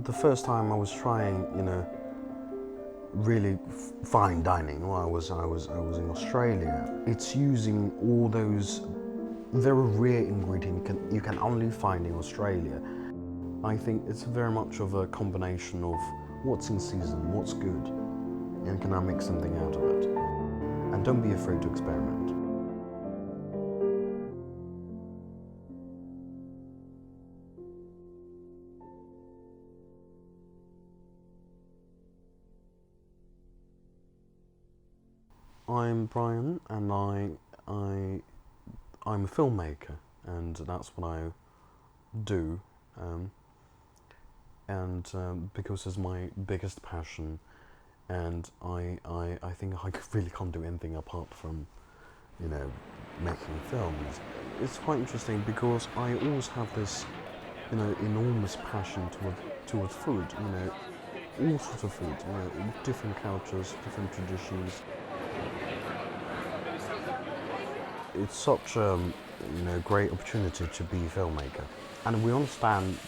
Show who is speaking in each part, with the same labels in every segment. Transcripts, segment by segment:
Speaker 1: The first time I was trying, really fine dining, I was in Australia. It's using all those very rare ingredients you can only find in Australia. I think it's very much of a combination of what's in season, what's good, and can I make something out of it? And don't be afraid to experiment. I'm Bryan, and I'm a filmmaker, and that's what I do. Because it's my biggest passion, and I think I really can't do anything apart from, making films. It's quite interesting because I always have this, enormous passion towards food. All sorts of food. Different cultures, different traditions. It's such a great opportunity to be a filmmaker, and we understand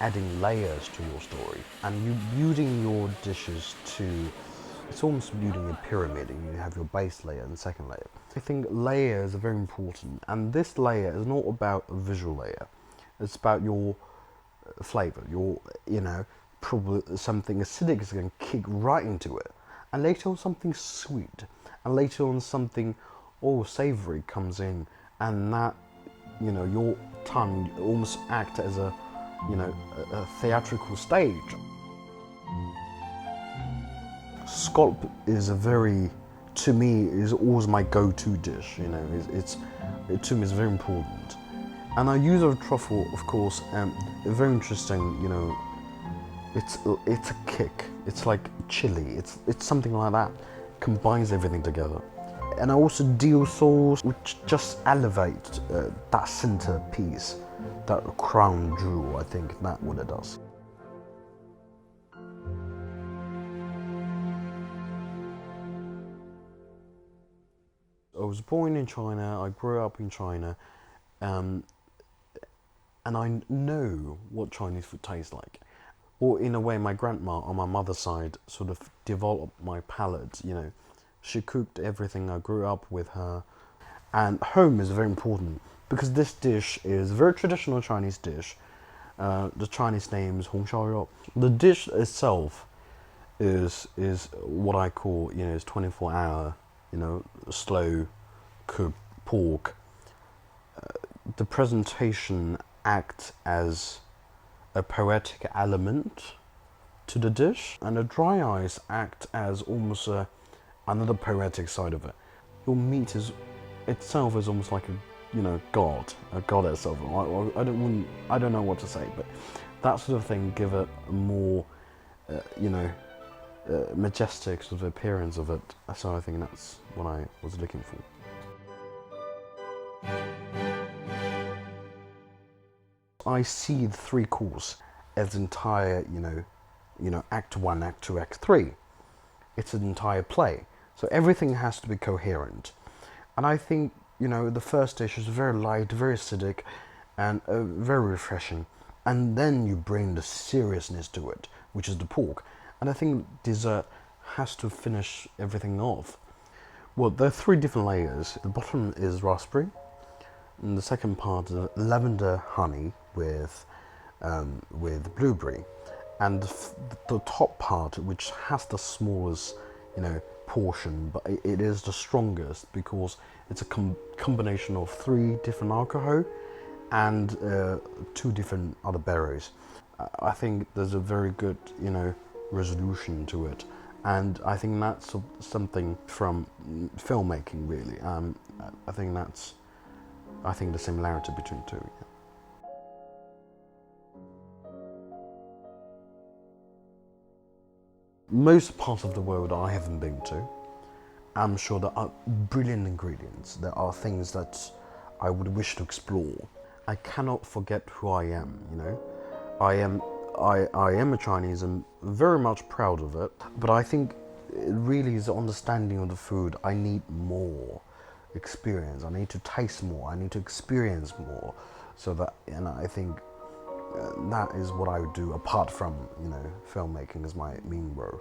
Speaker 1: adding layers to your story, and you building your dishes to. It's almost building a pyramid, and you have your base layer and second layer. I think layers are very important, and this layer is not about a visual layer. It's about your flavor. Probably something acidic is going to kick right into it, and later on something sweet, and later on something savory comes in, and that your tongue almost act as a theatrical stage. Scallop is to me, is always my go-to dish. To me, it's very important. And I use a truffle, of course, and very interesting. It's a kick. It's like chili. It's something like that. Combines everything together. And I also dill sauce, which just elevates that center piece, that crown jewel. I think that's what it does. I was born in China. I grew up in China, and I know what Chinese food tastes like. Or in a way, my grandma on my mother's side sort of developed my palate. She cooked everything. I grew up with her, and home is very important because this dish is a very traditional Chinese dish. The Chinese name is Hong Shao Rou. The dish itself is what I call is 24-hour slow cooked pork. The presentation acts as a poetic element to the dish, and the dry ice act as almost another poetic side of it. Your meat itself is almost like a goddess of it. I don't know what to say, but that sort of thing give it a more majestic sort of appearance of it. So I think that's what I was looking for. I see the three course as entire, Act 1, Act 2, Act 3. It's an entire play. So everything has to be coherent. And I think, the first dish is very light, very acidic, and very refreshing. And then you bring the seriousness to it, which is the pork. And I think dessert has to finish everything off. Well, there are three different layers. The bottom is raspberry, and the second part is lavender honey with blueberry, and the top part, which has the smallest, portion, but it is the strongest because it's a combination of 3 different alcohol and 2 different other berries. I think there's a very good, resolution to it, and I think that's something from filmmaking, really. I think the similarity between the two. Yeah. Most parts of the world I haven't been to. I'm sure there are brilliant ingredients. There are things that I would wish to explore. I cannot forget who I am. I am a Chinese and very much proud of it. But I think it really is the understanding of the food. I need more experience. I need to taste more. I need to experience more. So that, and I think that is what I would do apart from, filmmaking as my main role.